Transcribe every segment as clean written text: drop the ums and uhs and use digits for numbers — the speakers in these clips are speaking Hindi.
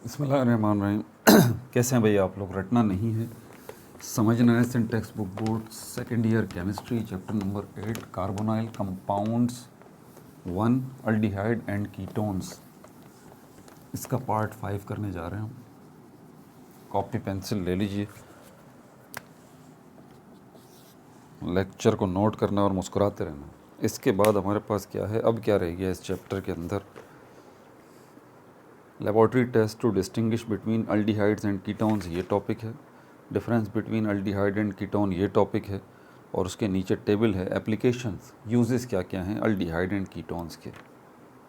बिस्मिल्लाहिर्रहमानिर्रहीम। कैसे हैं भैया आप लोग? रटना नहीं है, समझना है। Syntax book board second year chemistry chapter number 8 carbonyl compounds 1 aldehyde and ketones, इसका पार्ट 5 करने जा रहे हैं हम। कॉपी पेंसिल ले लीजिए, लेक्चर को नोट करना और मुस्कुराते रहना। इसके बाद हमारे पास क्या है, अब क्या रह गया इस चैप्टर के अंदर? Laboratory test to distinguish between aldehydes and ketones, ये टॉपिक है। Difference between aldehyde and ketone, ये टॉपिक है। और उसके नीचे टेबल है, एप्लीकेशंस, यूजेस क्या क्या हैं अल्डिहाइड एंड कीटोन्स के,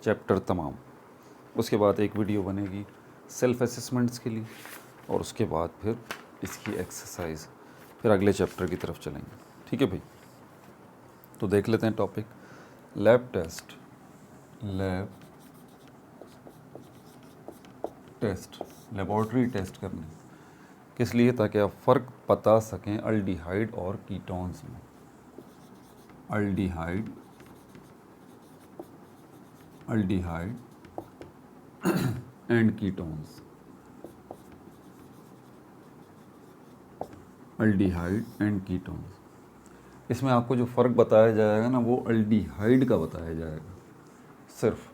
चैप्टर तमाम। उसके बाद एक वीडियो बनेगी सेल्फ असेसमेंट्स के लिए, और उसके बाद फिर इसकी एक्सरसाइज, फिर अगले चैप्टर की तरफ चलेंगे। ठीक है भाई, तो देख लेते हैं topic. Lab test, lab test, laboratory test करने किस लिए? ताकि आप फ़र्क बता सकें अल्डिहाइड और कीटोन्स में। Aldehyde aldehyde and ketones, aldehyde and ketones. इसमें आपको जो फ़र्क बताया जाएगा ना, वो अल्डिहाइड का बताया जाएगा सिर्फ।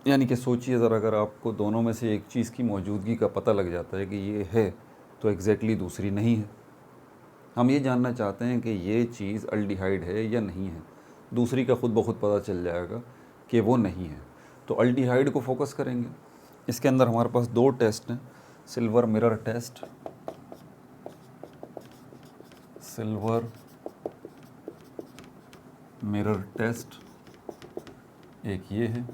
यानी कि सोचिए ज़रा, अगर आपको दोनों में से एक चीज़ की मौजूदगी का पता लग जाता है कि ये है, तो एग्जैक्टली दूसरी नहीं है। हम ये जानना चाहते हैं कि ये चीज़ अल्डिहाइड है या नहीं है, दूसरी का खुद ब खुद पता चल जाएगा कि वो नहीं है। तो अल्डिहाइड को फोकस करेंगे। इसके अंदर हमारे पास दो टेस्ट हैं, silver mirror test, silver mirror test एक ये है,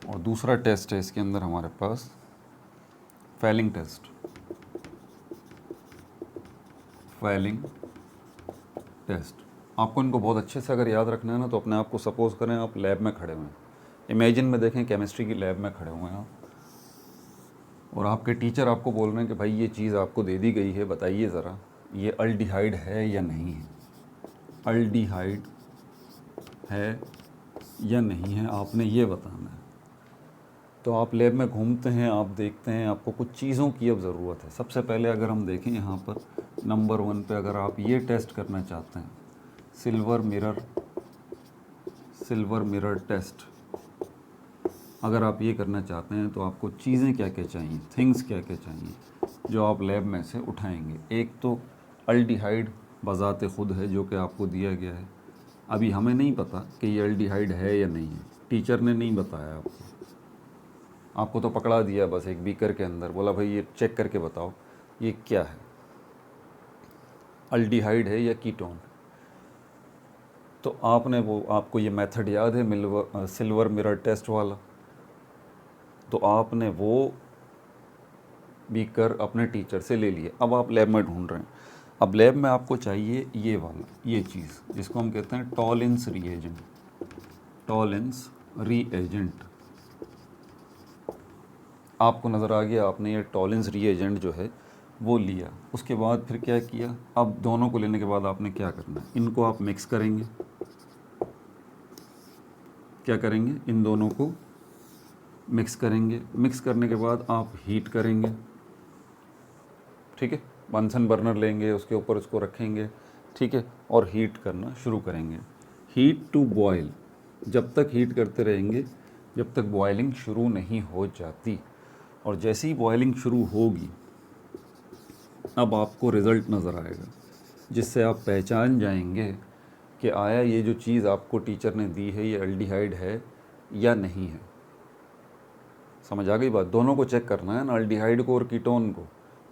और दूसरा टेस्ट है इसके अंदर हमारे पास फैलिंग टेस्ट, फैलिंग टेस्ट। आपको इनको बहुत अच्छे से अगर याद रखना है ना, तो अपने आप को सपोज करें आप लैब में खड़े हुए हैं, इमेजिन में देखें केमिस्ट्री की लैब में खड़े हुए हैं आप, और आपके टीचर आपको बोल रहे हैं कि भाई ये चीज़ आपको दे दी गई है, बताइए ज़रा ये अल्डिहाइड है या नहीं है। अल्डिहाइड है या नहीं है, आपने ये बताना है। तो आप लैब में घूमते हैं, आप देखते हैं, आपको कुछ चीज़ों की अब ज़रूरत है। सबसे पहले अगर हम देखें यहाँ पर नंबर 1 पे, अगर आप ये टेस्ट करना चाहते हैं, सिल्वर मिरर टेस्ट, अगर आप ये करना चाहते हैं तो आपको चीज़ें क्या क्या चाहिए, थिंग्स क्या क्या चाहिए जो आप लैब में से उठाएंगे। एक तो अल्डिहाइड बज़ाते ख़ुद है, जो कि आपको दिया गया है। अभी हमें नहीं पता कि ये अल्डिहाइड है या नहीं है, टीचर ने नहीं बताया आपको तो पकड़ा दिया बस एक बीकर के अंदर, बोला भाई ये चेक करके बताओ ये क्या है, अल्डिहाइड है या कीटोन। तो आपने आपको ये मेथड याद है सिल्वर मिरर टेस्ट वाला, तो आपने वो बीकर अपने टीचर से ले लिए। अब आप लैब में ढूंढ रहे हैं। अब लैब में आपको चाहिए ये वाला, ये चीज़ जिसको हम कहते हैं टॉलिंस रीएजेंट, टॉलिंस रीएजेंट। आपको नज़र आ गया, आपने ये टॉलिंस रीएजेंट जो है वो लिया। उसके बाद फिर क्या किया, अब दोनों को लेने के बाद आपने क्या करना है, इनको आप मिक्स करेंगे। क्या करेंगे, इन दोनों को मिक्स करेंगे। मिक्स करने के बाद आप हीट करेंगे। ठीक है, बंसन बर्नर लेंगे, उसके ऊपर उसको रखेंगे, ठीक है, और हीट करना शुरू करेंगे। हीट टू बॉयल, जब तक हीट करते रहेंगे जब तक बॉयलिंग शुरू नहीं हो जाती। और जैसे ही बॉयलिंग शुरू होगी, अब आपको रिज़ल्ट नज़र आएगा, जिससे आप पहचान जाएंगे कि आया ये जो चीज़ आपको टीचर ने दी है ये अल्डिहाइड है या नहीं है। समझ आ गई बात? दोनों को चेक करना है ना, अल्डिहाइड को और कीटोन को,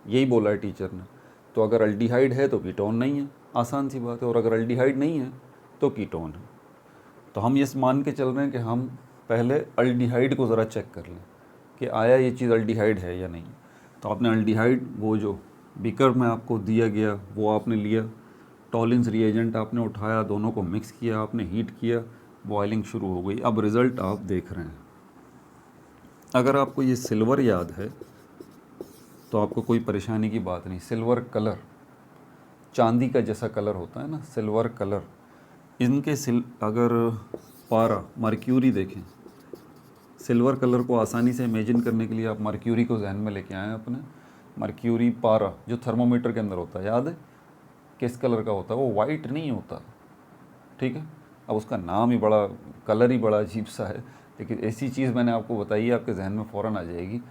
यही बोला है टीचर ने। तो अगर अल्डिहाइड है तो कीटोन नहीं है, आसान सी बात है, और अगर अल्डिहाइड नहीं है तो कीटोन है। तो हम ये मान के चल रहे हैं कि हम पहले अल्डिहाइड को ज़रा चेक कर लें कि आया ये चीज़ अल्डिहाइड है या नहीं। तो आपने अल्डिहाइड, वो जो बीकर में आपको दिया गया वो आपने लिया, टॉलिंस रिएजेंट आपने उठाया, दोनों को मिक्स किया, आपने हीट किया, बॉयलिंग शुरू हो गई। अब रिज़ल्ट आप देख रहे हैं। अगर आपको ये सिल्वर याद है तो आपको कोई परेशानी की बात नहीं। सिल्वर कलर, चांदी का जैसा कलर होता है ना, सिल्वर कलर। इनके अगर पारा मर्क्यूरी देखें, सिल्वर कलर को आसानी से इमेजिन करने के लिए आप मर्क्यूरी को जहन में लेके आएँ अपने। मर्क्यूरी पारा जो थर्मोमीटर के अंदर होता है, याद है किस कलर का होता है? वो वाइट नहीं होता, ठीक है। अब उसका नाम ही बड़ा, कलर ही बड़ा अजीब सा है, लेकिन ऐसी चीज़ मैंने आपको बताई है, आपके जहन में फ़ौरन आ जाएगी।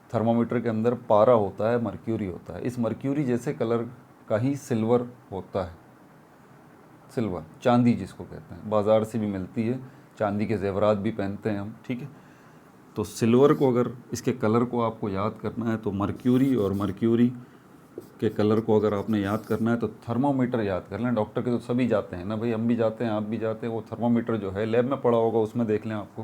थर्मोमीटर के अंदर पारा होता है, मर्क्यूरी होता है। इस मर्क्यूरी जैसे कलर का ही सिल्वर होता है। सिल्वर, चांदी जिसको कहते हैं, बाज़ार से भी मिलती है, चांदी के जेवरात भी पहनते हैं हम, ठीक है। तो सिल्वर को अगर इसके कलर को आपको याद करना है तो मर्क्यूरी, और मर्क्यूरी के कलर को अगर आपने याद करना है तो थर्मोमीटर याद कर लें। डॉक्टर के तो सभी जाते हैं ना भाई, हम भी जाते हैं, आप भी जाते हैं। वो थर्मोमीटर जो है लैब में पड़ा होगा, उसमें देख लें, आपको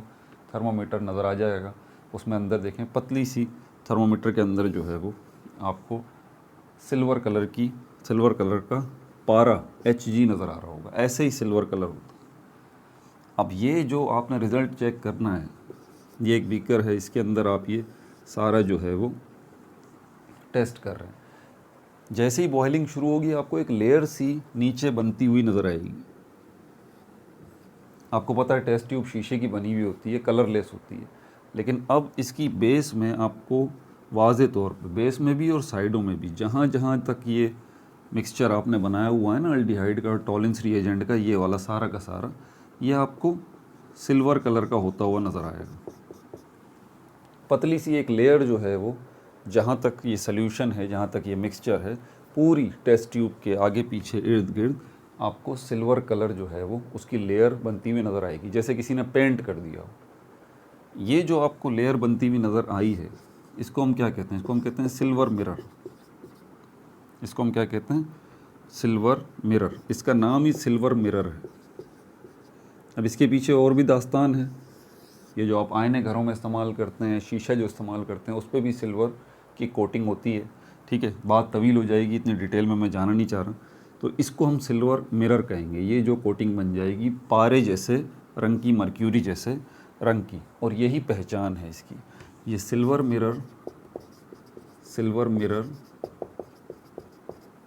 थर्मोमीटर नज़र आ जाएगा। उसमें अंदर देखें, पतली सी थर्मोमीटर के अंदर जो है वो आपको सिल्वर कलर का पारा Hg नज़र आ रहा होगा। ऐसे ही सिल्वर कलर होता है। अब ये जो आपने रिज़ल्ट चेक करना है, ये एक बीकर है, इसके अंदर आप ये सारा जो है वो टेस्ट कर रहे हैं। जैसे ही बॉइलिंग शुरू होगी, आपको एक लेयर सी नीचे बनती हुई नज़र आएगी। आपको पता है टेस्ट ट्यूब शीशे की बनी हुई होती है, कलरलेस होती है, लेकिन अब इसकी बेस में आपको वाज़े तौर पे, बेस में भी और साइडों में भी, जहाँ जहाँ तक ये मिक्सचर आपने बनाया हुआ है ना अल्डिहाइड का और टॉलिंस रिएजेंट का, ये वाला सारा का सारा, ये आपको सिल्वर कलर का होता हुआ नज़र आएगा। पतली सी एक लेयर जो है वो, जहाँ तक ये सल्यूशन है, जहाँ तक ये मिक्सचर है, पूरी टेस्ट ट्यूब के आगे पीछे इर्द गिर्द आपको सिल्वर कलर जो है वो, उसकी लेयर बनती हुई नज़र आएगी, जैसे किसी ने पेंट कर दिया हो। ये जो आपको लेयर बनती हुई नज़र आई है, इसको हम क्या कहते हैं? इसको हम कहते हैं सिल्वर मिरर। इसको हम क्या कहते हैं? Silver mirror. इसका नाम ही सिल्वर मिरर है। अब इसके पीछे और भी दास्तान है। ये जो आप आईने घरों में इस्तेमाल करते हैं, शीशा जो इस्तेमाल करते हैं, उस पर भी सिल्वर की कोटिंग होती है, ठीक है। बात तवील हो जाएगी, इतनी डिटेल में मैं जाना नहीं चाह रहा। तो इसको हम सिल्वर मिरर कहेंगे। ये जो कोटिंग बन जाएगी पारे जैसे रंग की, मर्क्यूरी जैसे रंग की, और यही पहचान है इसकी। ये सिल्वर मिरर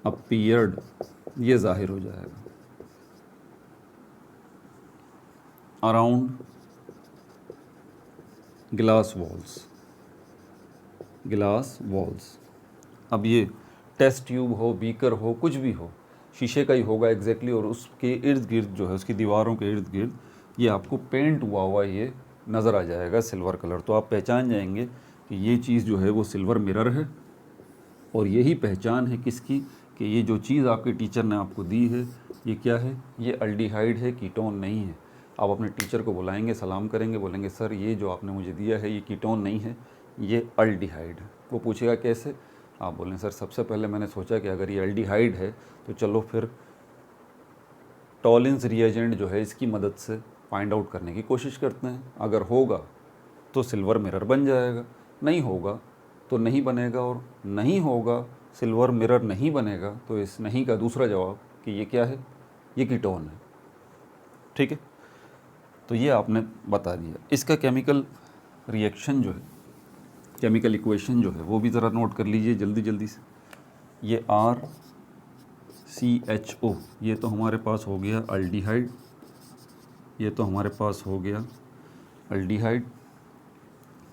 अपीयर्ड, ये ज़ाहिर हो जाएगा अराउंड ग्लास वॉल्स। अब ये टेस्ट ट्यूब हो, बीकर हो, कुछ भी हो, शीशे का ही होगा एग्जैक्टली, और उसके इर्द गिर्द जो है, उसकी दीवारों के इर्द गिर्द ये आपको पेंट हुआ ये नज़र आ जाएगा सिल्वर कलर। तो आप पहचान जाएंगे कि ये चीज़ जो है वो सिल्वर मिरर है। और यही पहचान है किसकी? कि ये जो चीज़ आपके टीचर ने आपको दी है, ये क्या है? ये अल्डिहाइड है, कीटोन नहीं है। आप अपने टीचर को बुलाएंगे, सलाम करेंगे, बोलेंगे सर ये जो आपने मुझे दिया है ये कीटोन नहीं है, ये अल्डिहाइड है। वो पूछेगा कैसे? आप बोलें सर सबसे पहले मैंने सोचा कि अगर ये अल्डिहाइड है तो चलो फिर टॉलिंस रिएजेंट जो है इसकी मदद से फाइंड आउट करने की कोशिश करते हैं। अगर होगा तो सिल्वर मिरर बन जाएगा, नहीं होगा तो नहीं बनेगा, और नहीं होगा, सिल्वर मिरर नहीं बनेगा, तो इस नहीं का दूसरा जवाब कि ये क्या है? ये कीटोन है, ठीक है। तो ये आपने बता दिया। इसका केमिकल रिएक्शन जो है, केमिकल इक्वेशन जो है, वो भी ज़रा नोट कर लीजिए जल्दी से। ये RCHO, ये तो हमारे पास हो गया अल्डिहाइड, ये तो हमारे पास हो गया अल्डिहाइड,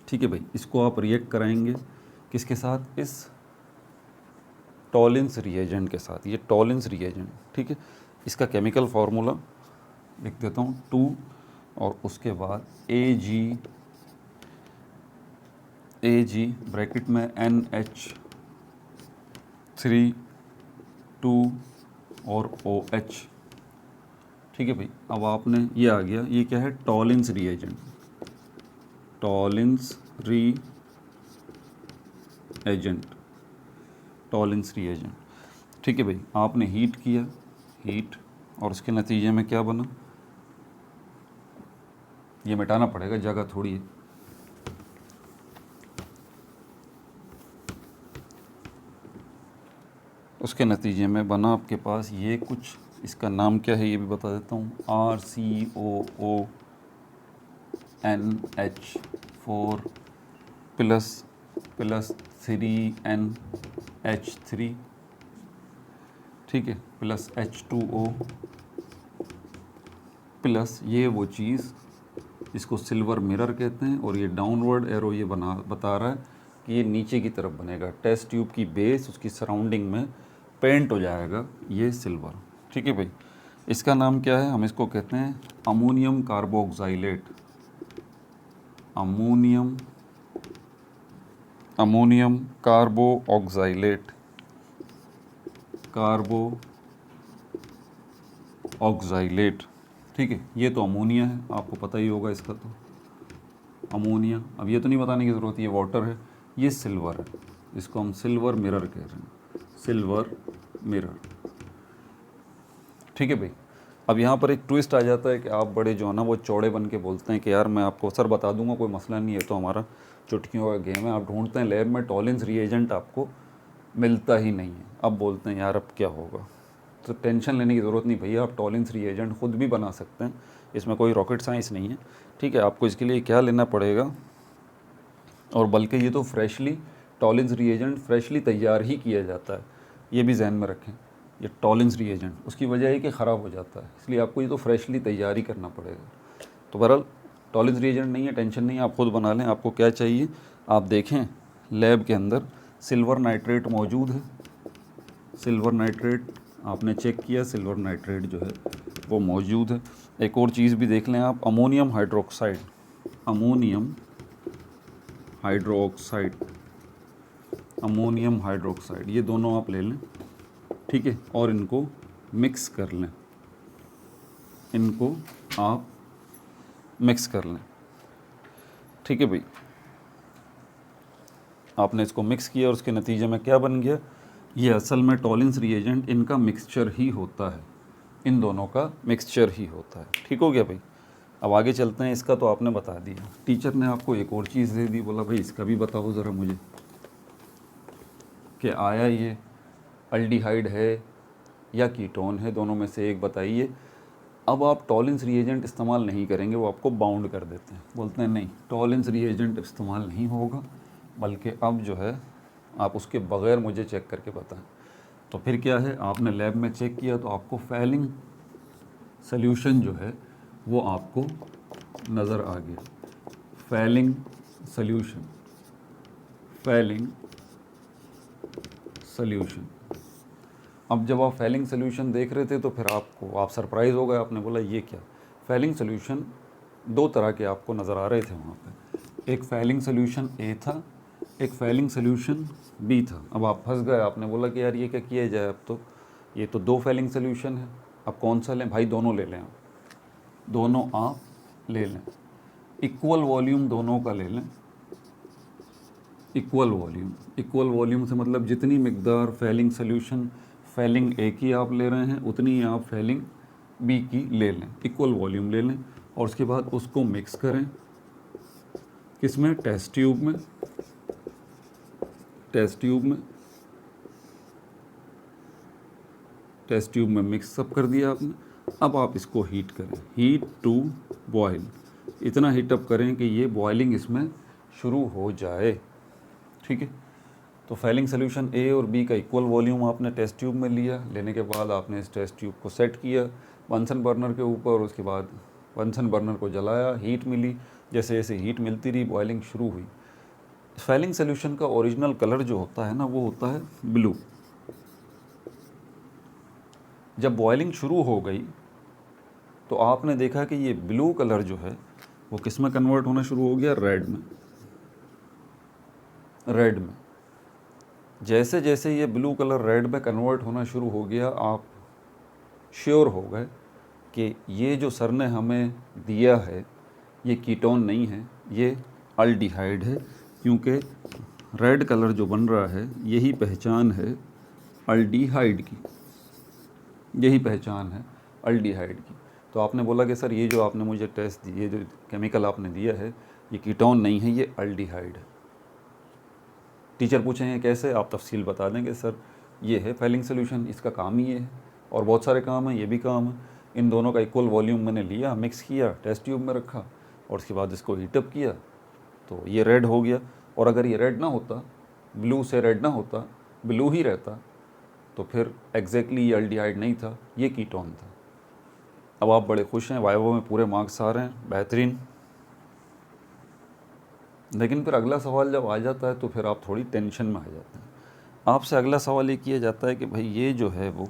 ठीक है भाई। इसको आप रिएक्ट कराएंगे किसके साथ? इस टॉलिंस रिएजेंट के साथ। ये टॉलिंस रिएजेंट, ठीक है। इसका केमिकल फार्मूला लिख देता हूँ, 2 और उसके बाद AG ब्रैकेट में NH3 2 और OH, ठीक है भाई। अब आपने, ये आ गया, ये क्या है? टॉलिंस रिएजेंट, टॉलिंस रिएजेंट, ठीक है भाई। आपने हीट किया, हीट, और उसके नतीजे में क्या बना? ये मिटाना पड़ेगा, जगह थोड़ी है। उसके नतीजे में बना आपके पास ये कुछ, इसका नाम क्या है ये भी बता देता हूँ, RCOONH4 प्लस 3NH3, ठीक है, प्लस H2O प्लस ये वो चीज़ इसको सिल्वर मिरर कहते हैं। और ये डाउनवर्ड एरो ये बता रहा है कि ये नीचे की तरफ बनेगा। टेस्ट ट्यूब की बेस उसकी सराउंडिंग में पेंट हो जाएगा ये सिल्वर। ठीक है भाई, इसका नाम क्या है? हम इसको कहते हैं अमोनियम कार्बोक्साइलेट। अमोनियम कार्बोक्साइलेट, कार्बोक्साइलेट। ठीक है, ये तो अमोनिया है, आपको पता ही होगा इसका तो अमोनिया। अब ये तो नहीं बताने की ज़रूरत, ये वाटर है। ये सिल्वर है, इसको हम सिल्वर मिरर कह रहे हैं, सिल्वर मिरर। ठीक है भाई, अब यहाँ पर एक ट्विस्ट आ जाता है कि आप बड़े जो है ना वो चौड़े बन के बोलते हैं कि यार मैं आपको सर बता दूंगा, कोई मसला नहीं है, तो हमारा चुटकियों का गेम है। आप ढूंढते हैं लैब में टॉलेंस रिएजेंट, आपको मिलता ही नहीं है। अब बोलते हैं यार अब क्या होगा, तो टेंशन लेने की ज़रूरत नहीं भैया, आप टॉलेंस रिएजेंट खुद भी बना सकते हैं, इसमें कोई रॉकेट साइंस नहीं है। ठीक है, आपको इसके लिए क्या लेना पड़ेगा, और बल्कि ये तो फ्रेशली टॉलेंस रिएजेंट फ्रेशली तैयार ही किया जाता है, ये भी जहन में रखें। ये टॉलेंस रिएजेंट उसकी वजह है कि ख़राब हो जाता है, इसलिए आपको ये तो फ्रेशली तैयार ही करना पड़ेगा। तो बहरहाल टॉलेंस रिएजेंट नहीं है, टेंशन नहीं है, आप खुद बना लें। आपको क्या चाहिए, आप देखें लैब के अंदर सिल्वर नाइट्रेट मौजूद है। सिल्वर नाइट्रेट आपने चेक किया, सिल्वर नाइट्रेट जो है वो मौजूद है। एक और चीज़ भी देख लें आप, ammonium hydroxide, ammonium hydroxide, ammonium hydroxide, ये दोनों आप ले लें। ठीक है, और इनको मिक्स कर लें, इनको आप मिक्स कर लें। ठीक है भाई, आपने इसको मिक्स किया और उसके नतीजे में क्या बन गया, ये असल में टॉलेंस रिएजेंट इनका मिक्सचर ही होता है, इन दोनों का मिक्सचर ही होता है। ठीक हो गया भाई, अब आगे चलते हैं। इसका तो आपने बता दिया, टीचर ने आपको एक और चीज़ दे दी, बोला भाई इसका भी बताओ ज़रा मुझे कि आया ये अल्डिहाइड है या कीटोन है, दोनों में से एक बताइए। अब आप टॉलेंस रिएजेंट इस्तेमाल नहीं करेंगे, वो आपको बाउंड कर देते हैं, बोलते हैं नहीं टॉलेंस रिएजेंट इस्तेमाल नहीं होगा, बल्कि अब जो है आप उसके बग़ैर मुझे चेक करके बताएं। तो फिर क्या है, आपने लैब में चेक किया तो आपको फैलिंग सॉल्यूशन जो है वो आपको नज़र आ गया। Falling solution, falling solution. अब जब आप फैलिंग सॉल्यूशन देख रहे थे तो फिर आप सरप्राइज़ हो गए, आपने बोला ये क्या। फैलिंग सॉल्यूशन दो तरह के आपको नज़र आ रहे थे वहाँ पे, एक फैलिंग सॉल्यूशन ए था, एक फैलिंग सॉल्यूशन बी था। अब आप फंस गए, आपने बोला कि यार ये क्या किया जाए, अब तो ये तो दो फैलिंग सॉल्यूशन है, अब कौन सा लें भाई? दोनों ले लें आप, दोनों आप ले लें, इक्वल वॉल्यूम दोनों का ले लें। इक्वल वॉल्यूम, इक्वल वॉल्यूम से मतलब जितनी मिकदार फैलिंग सॉल्यूशन फैलिंग ए की आप ले रहे हैं उतनी ही आप फैलिंग बी की ले लें, इक्वल वॉल्यूम ले लें। और उसके बाद उसको मिक्स करें, किसमें? टेस्ट ट्यूब में, टेस्ट ट्यूब में, टेस्ट ट्यूब में मिक्स अप कर दिया आपने। अब आप इसको हीट करें, हीट टू बॉयल, इतना हीटअप करें कि ये बॉयलिंग इसमें शुरू हो जाए। ठीक है, तो फैलिंग सॉल्यूशन ए और बी का इक्वल वॉल्यूम आपने टेस्ट ट्यूब में लिया, लेने के बाद आपने इस टेस्ट ट्यूब को सेट किया बंसन बर्नर के ऊपर, उसके बाद बंसन बर्नर को जलाया, हीट मिली, जैसे जैसे हीट मिलती रही बॉयलिंग शुरू हुई। फैलिंग सॉल्यूशन का ओरिजिनल कलर जो होता है ना वो होता है ब्लू। जब बॉयलिंग शुरू हो गई तो आपने देखा कि ये ब्लू कलर जो है वो किस में कन्वर्ट होना शुरू हो गया? रेड में, रेड में। जैसे जैसे ये ब्लू कलर रेड में कन्वर्ट होना शुरू हो गया, आप श्योर हो गए कि ये जो सर ने हमें दिया है ये कीटोन नहीं है, ये अल्डिहाइड है, क्योंकि रेड कलर जो बन रहा है यही पहचान है अल्डिहाइड की, यही पहचान है अल्डिहाइड की। तो आपने बोला कि सर ये जो आपने मुझे टेस्ट ये जो केमिकल आपने दिया है ये कीटोन नहीं है, ये अल्डिहाइड है। टीचर पूछेंगे कैसे, आप तफसील बता देंगे सर ये है फैलिंग सॉल्यूशन, इसका काम ही ये है, और बहुत सारे काम हैं, ये भी काम है। इन दोनों का इक्वल वॉल्यूम मैंने लिया, मिक्स किया, टेस्ट ट्यूब में रखा और उसके बाद इसको हीटअप किया तो ये रेड हो गया। और अगर ये रेड ना होता, ब्लू से रेड ना होता, ब्लू ही रहता, तो फिर एग्जैक्टली ये अल्डिहाइड नहीं था, ये कीटोन था। अब आप बड़े खुश हैं, वाइवा में पूरे मार्क्स आ रहे हैं, बेहतरीन। लेकिन फिर अगला सवाल जब आ जाता है तो फिर आप थोड़ी टेंशन में आ जाते हैं। आपसे अगला सवाल ये किया जाता है कि भाई ये जो है वो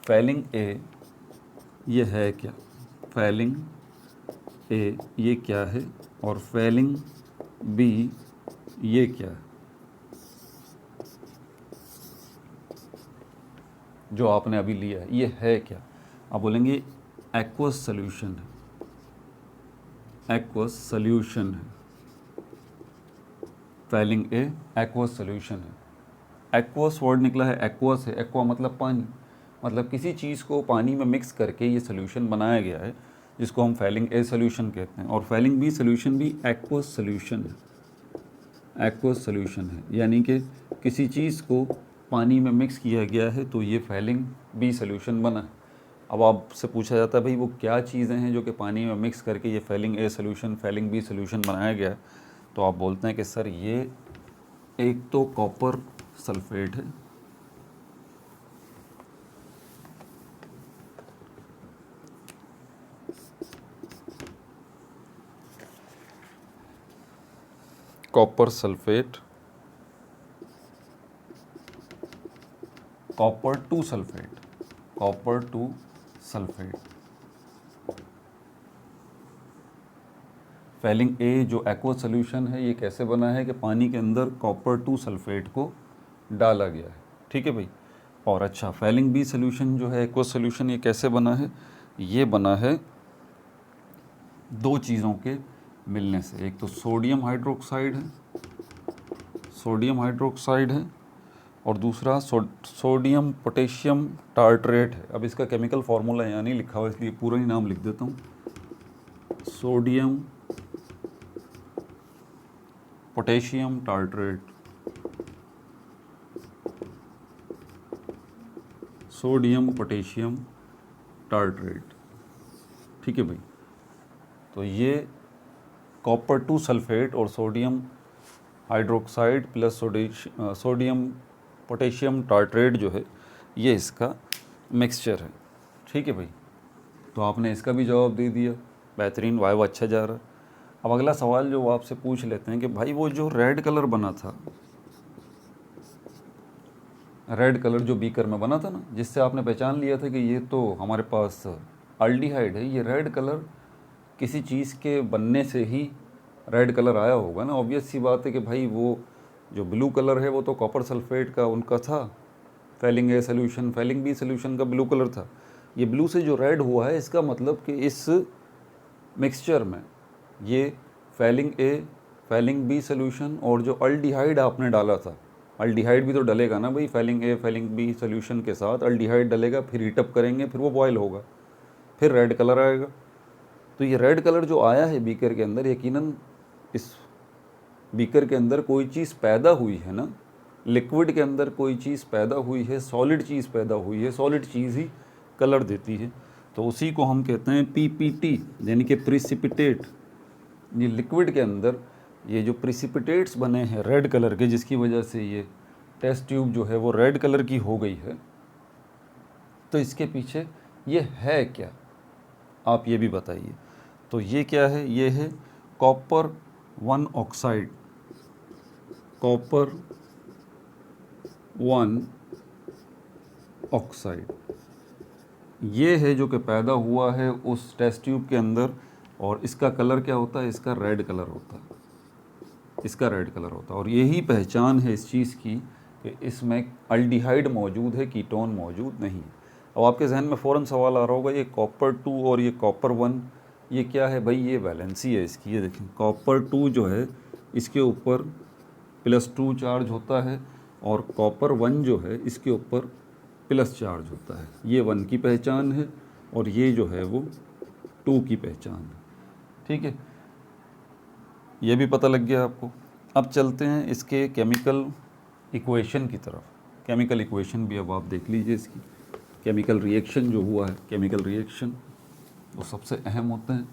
फैलिंग ए ये है क्या, फैलिंग ए ये क्या है और फैलिंग बी ये क्या है, जो आपने अभी लिया है ये है क्या। आप बोलेंगे एक्वस सॉल्यूशन है, एक्वस सॉल्यूशन है, फैलिंग ए एक्वस सॉल्यूशन है। एक्वस वर्ड निकला है, एक्वस है, एक्वा मतलब पानी, मतलब किसी चीज़ को पानी में मिक्स करके ये सॉल्यूशन बनाया गया है जिसको हम फैलिंग ए सॉल्यूशन कहते हैं। और फैलिंग बी सॉल्यूशन भी एक्वस सॉल्यूशन है, एक्वस सॉल्यूशन है, यानी कि किसी चीज़ को पानी में मिक्स किया गया है तो ये फैलिंग बी सॉल्यूशन बना है। अब आपसे पूछा जाता है भाई वो क्या चीज़ें हैं जो कि पानी में मिक्स करके ये Fehling A solution Fehling B solution बनाया गया है, तो आप बोलते हैं कि सर ये एक तो कॉपर सल्फेट है, copper sulphate, copper two sulphate, copper two sulphate. Fehling A जो एक्वस सॉल्यूशन है ये कैसे बना है कि पानी के अंदर कॉपर टू सल्फेट को डाला गया है, ठीक है भाई। और अच्छा फैलिंग बी सॉल्यूशन जो है एक्वस सॉल्यूशन ये कैसे बना है, ये बना है दो चीज़ों के मिलने से, एक तो सोडियम हाइड्रोक्साइड है, सोडियम हाइड्रोक्साइड है, और दूसरा सोडियम पोटेशियम टार्ट्रेट है। अब इसका केमिकल फार्मूला यहाँ नहीं लिखा हुआ इसलिए पूरा ही नाम लिख देता हूँ, sodium potassium tartrate, sodium potassium tartrate, ठीक है भाई। तो ये कॉपर टू सल्फेट और sodium hydroxide plus sodium potassium tartrate जो है ये इसका मिक्सचर है, ठीक है भाई। तो आपने इसका भी जवाब दे दिया, बेहतरीन, वाइवा अच्छा जा रहा है। अब अगला सवाल जो वो आपसे पूछ लेते हैं कि भाई वो जो रेड कलर बना था, रेड कलर जो बीकर में बना था ना, जिससे आपने पहचान लिया था कि ये तो हमारे पास अल्डिहाइड है, ये रेड कलर किसी चीज़ के बनने से ही रेड कलर आया होगा ना। ऑब्वियस सी बात है कि भाई वो जो ब्लू कलर है वो तो कॉपर सल्फेट का उनका था, Fehling A solution Fehling B solution का ब्लू कलर था। ये ब्लू से जो रेड हुआ है इसका मतलब कि इस मिक्सचर में ये फैलिंग ए फैलिंग बी सॉल्यूशन और जो अल्डिहाइड आपने डाला था, अल्डिहाइड भी तो डलेगा ना भाई, फैलिंग ए फैलिंग बी सॉल्यूशन के साथ अल्डिहाइड डलेगा, फिर हीटअप करेंगे, फिर वो बॉयल होगा, फिर रेड कलर आएगा। तो ये रेड कलर जो आया है बीकर के अंदर, यकीनन इस बीकर के अंदर कोई चीज़ पैदा हुई है ना, लिक्विड के अंदर कोई चीज़ पैदा हुई है, सॉलिड चीज़ पैदा हुई है, सॉलिड चीज़ ही कलर देती है। तो उसी को हम कहते हैं पीपीटी, यानी कि प्रिसिपिटेट। ये लिक्विड के अंदर ये जो प्रिसिपिटेट्स बने हैं रेड कलर के, जिसकी वजह से ये टेस्ट ट्यूब जो है वो रेड कलर की हो गई है, तो इसके पीछे ये है क्या, आप ये भी बताइए। तो ये क्या है, ये है कॉपर 1 ऑक्साइड, कॉपर 1 ऑक्साइड, ये है जो कि पैदा हुआ है उस टेस्ट ट्यूब के अंदर। और इसका कलर क्या होता है, इसका रेड कलर होता है, इसका रेड कलर होता है। और यही पहचान है इस चीज़ की कि इसमें अल्डिहाइड मौजूद है, कीटोन मौजूद नहीं है। अब आपके जहन में फ़ौरन सवाल आ रहा होगा, ये कॉपर 2 और ये कॉपर 1 ये क्या है भाई, ये वैलेंसी है इसकी। ये देखें कॉपर 2 जो है इसके ऊपर +2 चार्ज होता है और कॉपर 1 जो है इसके ऊपर प्लस चार्ज होता है। ये 1 की पहचान है और ये जो है वो 2 की पहचान है, ठीक है। ये भी पता लग गया आपको। अब चलते हैं इसके केमिकल इक्वेशन की तरफ। केमिकल इक्वेशन भी अब आप देख लीजिए इसकी, केमिकल रिएक्शन जो हुआ है, केमिकल रिएक्शन वो सबसे अहम होते हैं।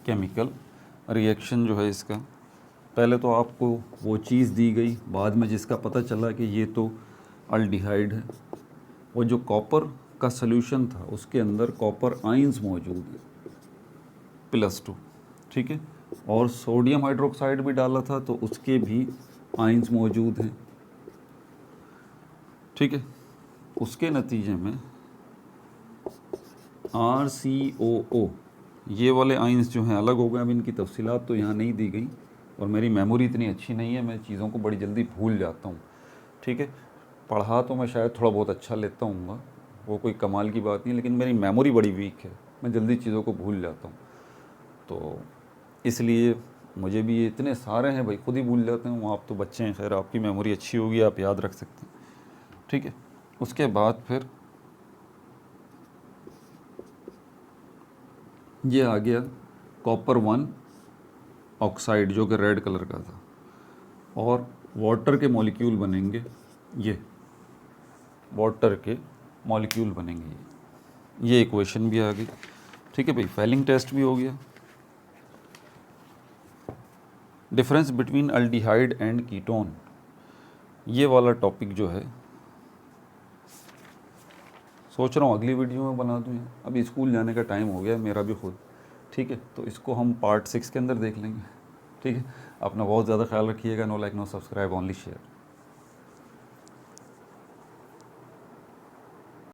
केमिकल रिएक्शन जो है इसका, पहले तो आपको वो चीज़ दी गई, बाद में जिसका पता चला कि ये तो अल्डिहाइड है। वो जो कॉपर का सॉल्यूशन था उसके अंदर कॉपर आयंस मौजूद है +2, ठीक है। और सोडियम हाइड्रोक्साइड भी डाला था तो उसके भी आयंस मौजूद हैं, ठीक है। उसके नतीजे में RCOO ये वाले आयंस जो हैं अलग हो गए। अब इनकी तफसीलात तो यहाँ नहीं दी गई और मेरी मेमोरी इतनी अच्छी नहीं है, मैं चीज़ों को बड़ी जल्दी भूल जाता हूँ, ठीक है। पढ़ा तो मैं शायद थोड़ा बहुत अच्छा लेता हूँ, वो कोई कमाल की बात नहीं, लेकिन मेरी मेमोरी बड़ी वीक है, मैं जल्दी चीज़ों को भूल जाता हूँ। तो इसलिए मुझे भी ये इतने सारे हैं भाई, खुद ही भूल जाते हूँ। आप तो बच्चे हैं, खैर आपकी मेमोरी अच्छी होगी, आप याद रख सकते हैं, ठीक है। उसके बाद फिर ये आ गया कॉपर 1 ऑक्साइड जो कि रेड कलर का था, और वाटर के मॉलिक्यूल बनेंगे, ये वाटर के मॉलिक्यूल बनेंगे। ये इक्वेशन भी आ गई, ठीक है भाई। फेलिंग टेस्ट भी हो गया। Difference between aldehyde and ketone, ये वाला टॉपिक जो है सोच रहा हूँ अगली वीडियो में बना दूँ। अभी स्कूल जाने का टाइम हो गया मेरा भी खुद, ठीक है। तो इसको हम पार्ट 6 के अंदर देख लेंगे, ठीक है। अपना बहुत ज़्यादा ख्याल रखिएगा। No like no subscribe, only share.